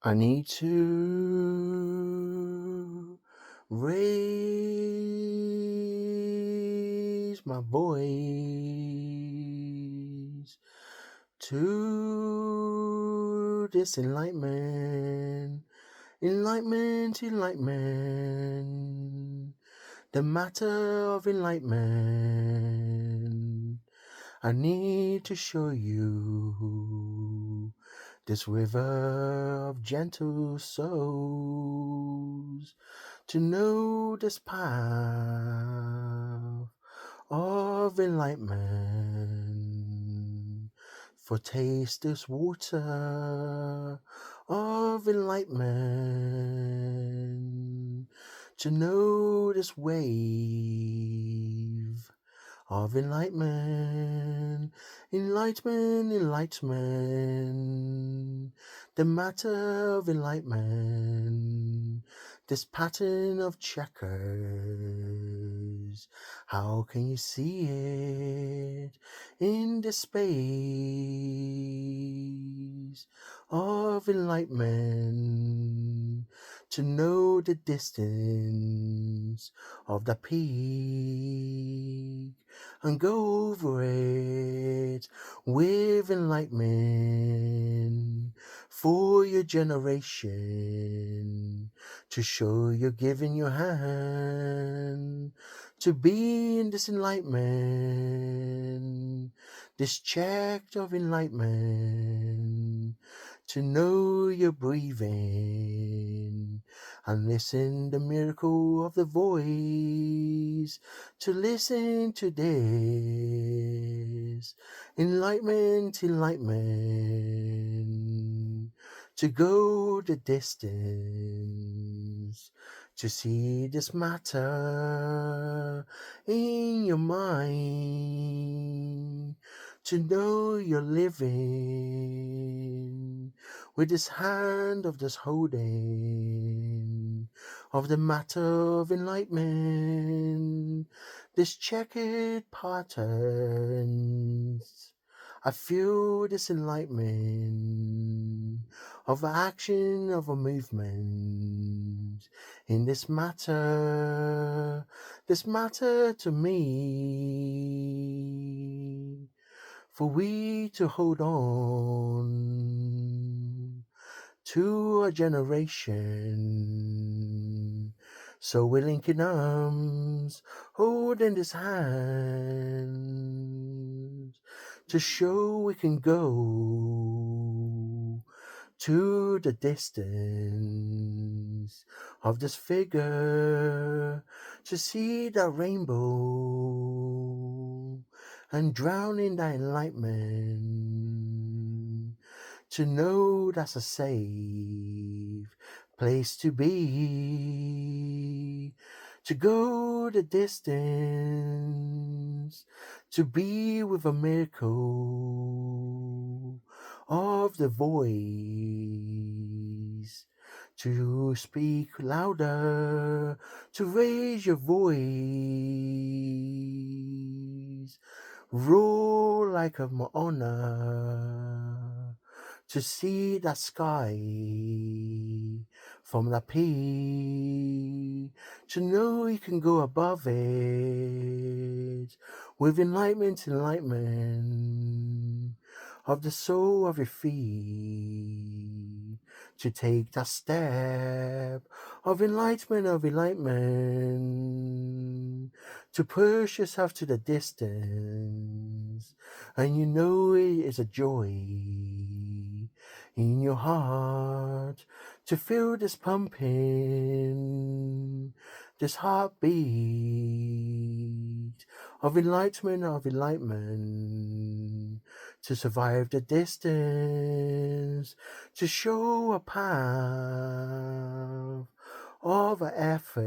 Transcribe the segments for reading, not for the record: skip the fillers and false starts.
I need to raise my voice to this enlightenment, enlightenment, the matter of enlightenment. I need to show you this river of gentle souls to know this path of enlightenment. For taste this water of enlightenment, to know this wave of enlightenment, enlightenment, the matter of enlightenment, this pattern of checkers. How can you see it in this space of enlightenment? To know the distance of the peak and go over it with enlightenment for your generation, to show you're giving your hand to be in this enlightenment, this check of enlightenment, to know you're breathing and listen the miracle of the voice, to listen to this enlightenment, to go the distance, to see this matter in your mind, to know you're living with this hand of this holding of the matter of enlightenment, this checkered patterns. I feel this enlightenment of action, of a movement in this matter to me, for we to hold on to a generation. So we're linking arms, holding this hand, to show we can go to the distance of this figure, to see the rainbow and drown in that enlightenment, to know that's a safe place to be, to go the distance, to be with a miracle of the voice, to speak louder, to raise your voice, roar like a Moana, to see the sky from the peak, to know you can go above it with enlightenment of the sole of your feet, to take that step of enlightenment, to push yourself to the distance, and you know it is a joy in your heart to feel this pumping, this heartbeat of enlightenment, to survive the distance, to show a path of effort,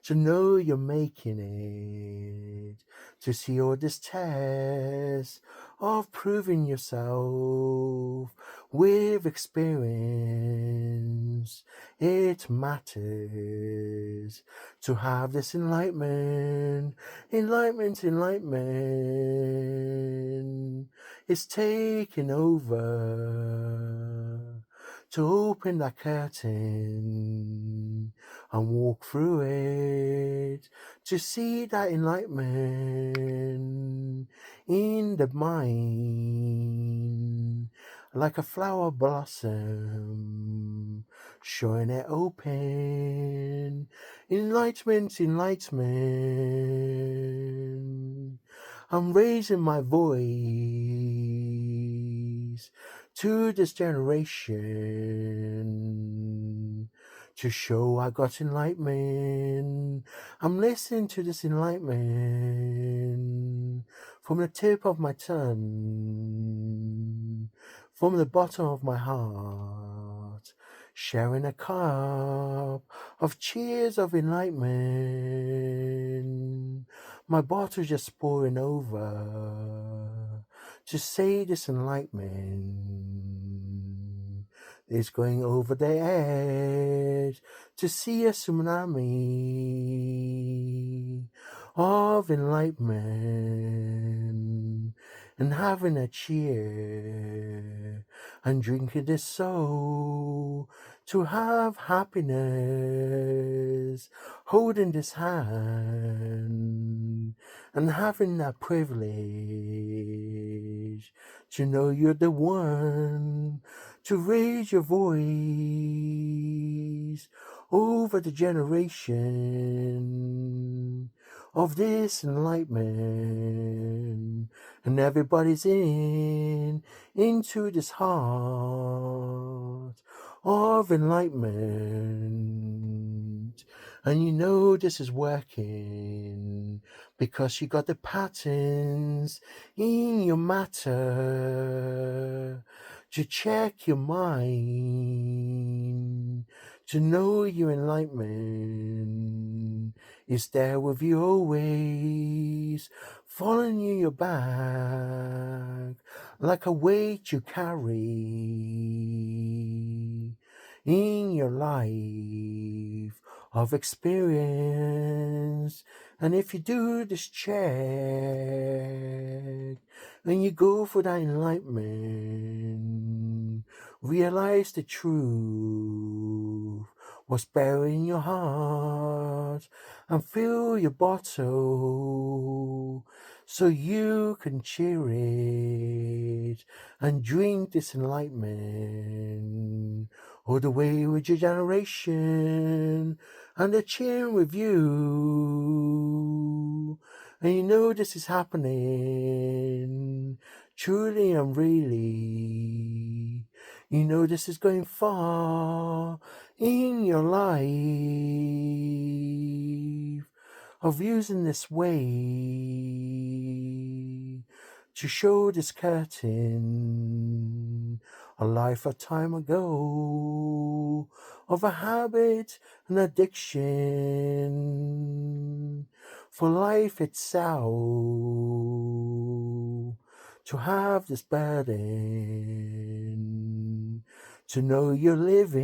to know you're making it, to see all this test of proving yourself with experience. It matters to have this enlightenment. It's taking over. to open that curtain and walk through it, to see that enlightenment in the mind, like a flower blossom, showing it open. Enlightenment, enlightenment. I'm raising my voice to this generation to show I got enlightenment. I'm listening to this enlightenment from the tip of my tongue, from the bottom of my heart, sharing a cup of cheers of enlightenment. My bottle's just pouring over to say this enlightenment is going over the edge, to see a tsunami of enlightenment, and having a cheer and drinking this soul to have happiness, holding this hand and having that privilege to know you're the one to raise your voice over the generation of this enlightenment. And everybody's into this heart of enlightenment. And you know this is working because you got the patterns in your matter to check your mind, to know your enlightenment is there with you always, following you your back like a weight you carry in your life of experience. And if you do this check and you go for that enlightenment, realize the truth was buried in your heart, and fill your bottle so you can cheer it and drink this enlightenment all the way with your generation and they're cheering with you. And you know this is happening truly and really. You know this is going far in your life of using this way to show this curtain a life a time ago of a habit and addiction for life itself, to have this burden, to know you're living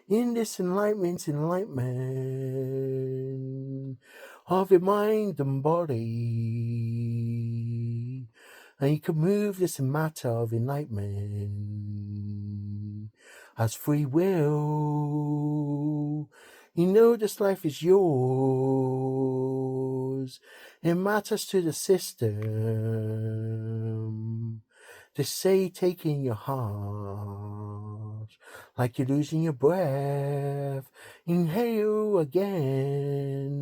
in this enlightenment of your mind and body. And you can move this matter of enlightenment as free will. You know this life is yours. It matters to the system. They say take in your heart like you're losing your breath. Inhale again.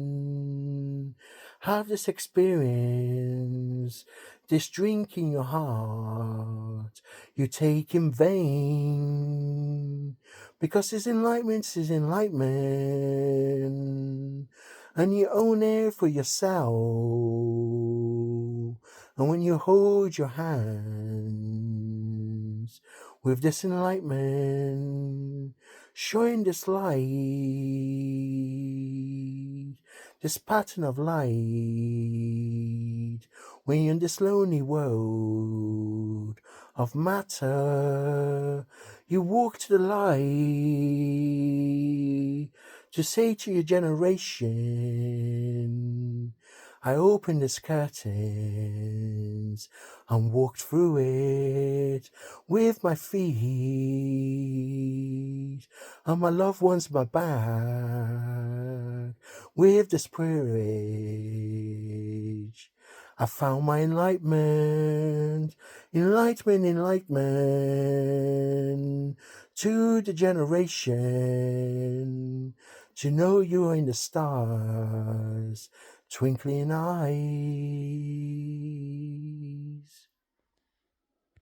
Have this experience, this drink in your heart you take in vain, because this enlightenment is enlightenment, and you own it for yourself. And when you hold your hands with this enlightenment, showing this light, this pattern of light, when you're in this lonely world of matter, you walk to the light to say to your generation, I opened its curtains and walked through it with my feet, and my loved ones my back with the spirit. I found my enlightenment, enlightenment, to the generation, to know you are in the stars, twinkling eyes.